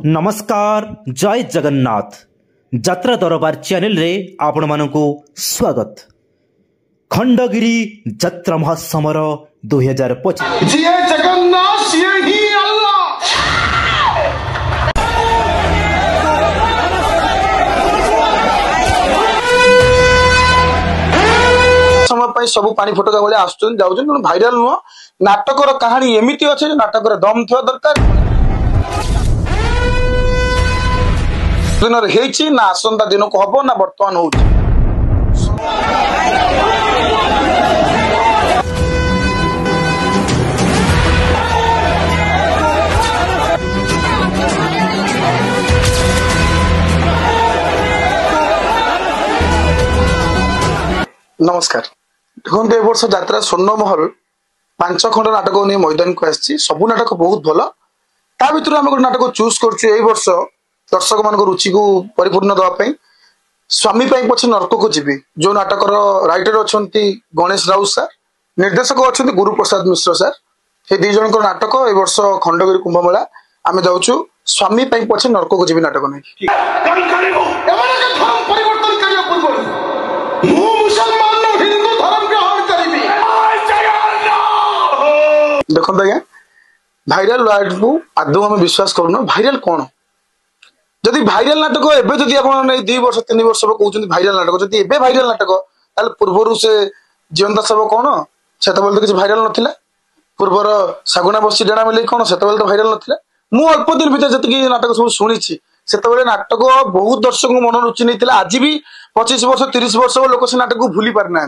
नमस्कार जय जगन्नाथ यात्रा दरबार चैनल रे आपण मानकु स्वागत। खंडगिरी यात्रा महासमर 2025 जिए जगन्नाथ सिए ही अल्लाह। समय सब पानी फटका भाई आसुन जाऊन भाइराल नुह नाटकर कहानी एमती अच्छे नाटक दम थवा दरकार दिन ना आसंता दिन को हम ना बर्तमान हो नमस्कार देखते वर्ष यात्रा स्वर्णमहल 5 खंड नाटक नहीं मैदान को आसी सबू नाटक बहुत भल ता भर आम गोटे नाटक चूज कर दर्शक मान रुचि को परिपूर्ण दवाई स्वामी पछे नर्क को जीवी जो नाटक राइटर अच्छा गणेश राउत सार निर्देशक अच्छा गुरु प्रसाद मिश्र सार ये दी जन नाटक ए वर्ष खंडगिरी कुंभमेला आम जाऊँ स्वामी पछे नर्क को जीवी नाटक नहीं देखो आज्ञा भाइराल वर्ड को आदौ आम विश्वास करूना भाइराल कौन जदि भाइराल नाटक एबे जदि आपण 2 वर्ष 3 वर्ष कहउछन भाइराल नाटक जदि एबे भाइराल नाटक ताले पूर्वरु से जीवंत सब कोन सेत बोल तो किछ भाइराल नथिला पूर्वर सागुना बसी डेणा मिले कोन सेत बोल तो भाइराल नथिला मु अल्प दिन भीतर जति नाटक सब सुनिछि सेत बोले नाटक बहुत दर्शक मन रुचि नैतिला आज भी 25 वर्ष 30 वर्ष लोक से नाटक को भूली पार ना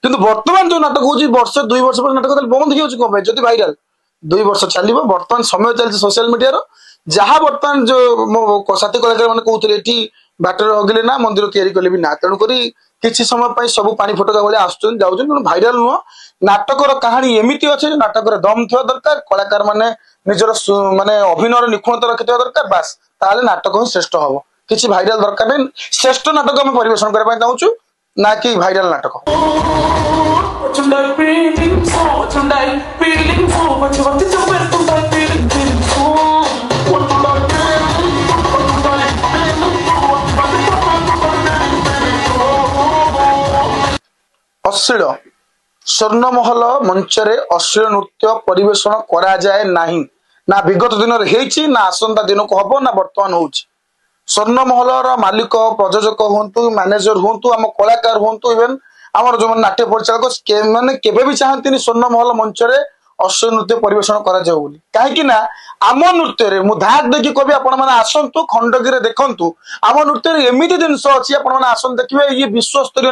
किंतु वर्तमान जो नाटक होछि वर्ष 2 वर्ष पर नाटक बंद हो कोन जदि भाइराल 2 वर्ष चलिबो वर्तमान समय चलछि सोशल मीडिया रो जहाँ बर्तमान जो मो साथी कलाकार मैंने कहते ये बाटर अगिले ना मंदिर तैयारी कले भी ना तेणुक किसी समय सब पानी फटका भाई आसुन जाऊन भाइराल नुह नाटकर कहानी एमती अच्छे नाटक दम थवा दरकार कलाकार माने निजर माने अभिनय निपुणता रखि दरकार बास ताले नाटक ही श्रेष्ठ हम किसी भाइराल दरकार नहीं श्रेष्ठ नाटक आम परिवेशन करने चाहूँ ना कि भाइराल नाटक अश्लील स्वर्णमहल मंचरे अश्लील नृत्य परिवेषण करा जाए नाही ना विगत दिन रे ना आसंता दिन को हम ना बर्तमान हो स्वर्णमहल मालिक प्रयोजक हूँ मैनेजर हूँ आम कलाकार हूँ इवेन आम जो नाट्य परिचालक मैंने केवे भी चाहती स्वर्णमहल मंचरे अश्लील नृत्य परिवेषण करा जाए बोली कहीं ना आम नृत्य मु धाक देखिए कवि आपण मैंने आसतु खंडगिरी देखु आम नृत्य एमती जिनस अच्छी आपने आसन देखिए ये विश्वस्तरीय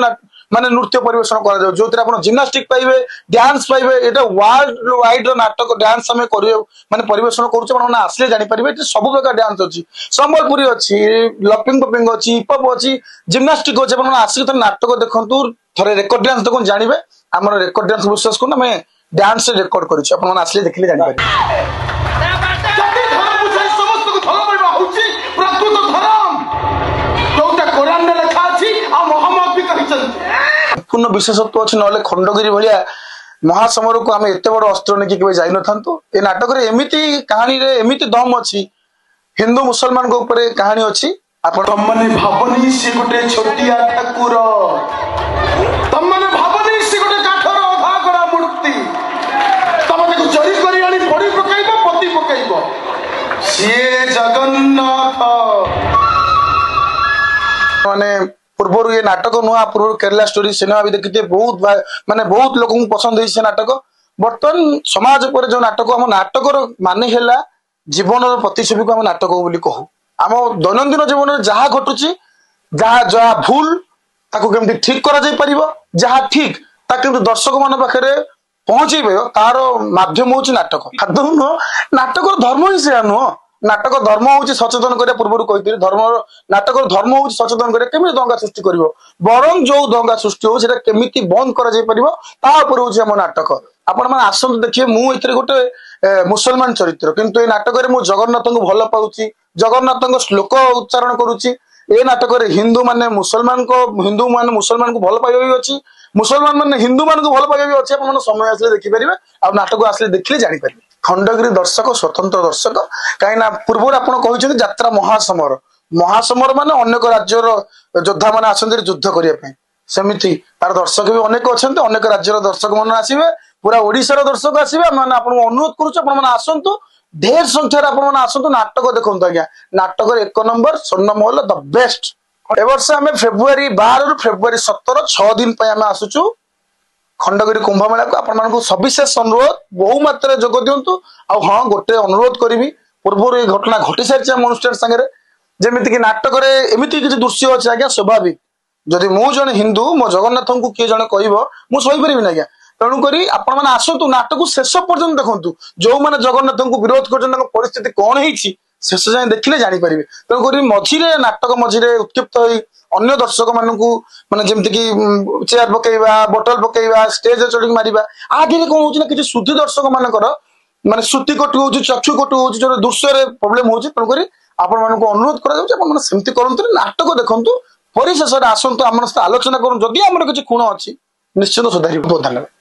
माने नृत्य परिवेषण करा जो जिम्नास्टिक पाइबे डांस पाइबे एटा वर्ल्ड वाइड नाटक डांस आम कर माने परिवेषण करूँ आसले जानीपारे सब प्रकार डांस अच्छी संबलपुरी अच्छी लपिंग पपिंग अच्छी हिपहप अच्छी जिम्नास्टिक अच्छी आसिक नाटक देखु थे रेकर्ड डांस देखो जानवे आम रेकर्ड डांस विश्वास करूँ डांस रेकर्ड कर आसले देखिले जानीपारे पूर्ण विशेषत्व अच्छे ना खंडगिरी भाया महासमर को आम एत बड़ अस्त्र नहीं कि जाई न ए नाटक एमती कहानी रे एमती दम अच्छी हिंदू मुसलमान कहानी अच्छी तमने भावनी से गोटे छोटिया ठाकुर तमने भावनी से गोटे काठर अधा गड़ा मूर्ति तमने जरी करी आनी पड़ी पकाइबो पति पकाइबो से जगन्नाथ माने पूर्व ये नाटक नुआ पूर्व केरला स्टोरी सिनेमा भी देखिए बहुत माने बहुत लोक पसंद हुई से नाटक बर्तमान समाज पर जो नाटक आम नाटक माने है जीवन प्रतिच्छवि को आम नाटक बोली कहू आम दैनंदिन जीवन में जहाँ घटुची जहाँ जहाँ भूल ताको केमती ठीक करा जाई परिबो जहाँ ठीक ताके दर्शक मान पाखे पहुंचे तार माध्यम हूँ नाटक आदौ नुह नाटक धर्म ही से नुह नाटक धर्म हूँ सचेतन करिया पूर्व कही धर्म नाटक धर्म हूँ सचेतन करिया केमिति दंगा सृष्टि करिवो बरं जो दंगा सृष्टि हो सेटा केमिति बंद करा जाई परिबो ता ऊपर हूँ आम नाटक आपण माने आसंतु देखिए मु एथिरे गोटे मुसलमान चरित्र किंतु ए नाटक रे मु जगन्नाथ को भल पाउची जगन्नाथ को श्लोक उच्चारण करूची ए नाटक रे हिंदू माने मुसलमान को भल पाइबा भी अछि मुसलमान माने हिंदू मान को भल पाइबा भी अछि आपण समय आसले देखि परिबे आ नाटक आसले देखिले जानि परिबे। खंडगिरी दर्शक स्वतंत्र दर्शक कहीं पूर्व आप यात्रा महासमर महासमर मान अनेक राज्यर योद्धा मैंने आसती युद्ध करने सेमती तार दर्शक भी अनेक अच्छा अनेक राज्यर दर्शक मैंने आसवे पूरा ओडिशार दर्शक आसवे मैंने आपको अनुरोध करुँ आसतु ढेर संख्यार आसतु नाटक देखो आज्ञा नाटक 1 नंबर स्वर्णमहल द बेस्ट ए वर्ष आम फेब्रुआरी 12 रु फेब्रुआरी 17 6 दिन आम आसुचु खंडगिरी कुंभ मेला को आपण सविशेष अनुरोध बहु मात्रा जोग दिंतु हाँ गोटे अनुरोध करी पूर्व ये घटना घटी सारी आम अनुष्ठान सागर जमीक नाटक एमती किसी दृश्य अच्छे आज्ञा स्वाभाविक जदि मु जन हिंदू मो जगन्नाथ को किए जन कह मुझे आज्ञा तेणुक आपण आसतु नाटक शेष पर्यटन देखु जो मैंने जगन्नाथ को विरोध कर परिस्थिति कौन है शेष जाए देखिले जापर तेणुक मझीरे नाटक मझीरे उत्क्षिप्त हो अन्य दर्शक मानू माने जमती कि चेयर पकेवा बोतल पकेवा स्टेज चढ़ी मारिबा आगे कौन हो किसी शुद्धि दर्शक मानकर माने श्रुति कटु हो चक्षु कटु हो जो दृश्य प्रोब्लेम हो तेणुक आपण मानक अनुरोध करमती करते नाटक देखु परिशेष आसतु आम आलोचना करूँ जदि आम किसी खुण अच्छी निश्चित सुधार बहुत धन्यवाद।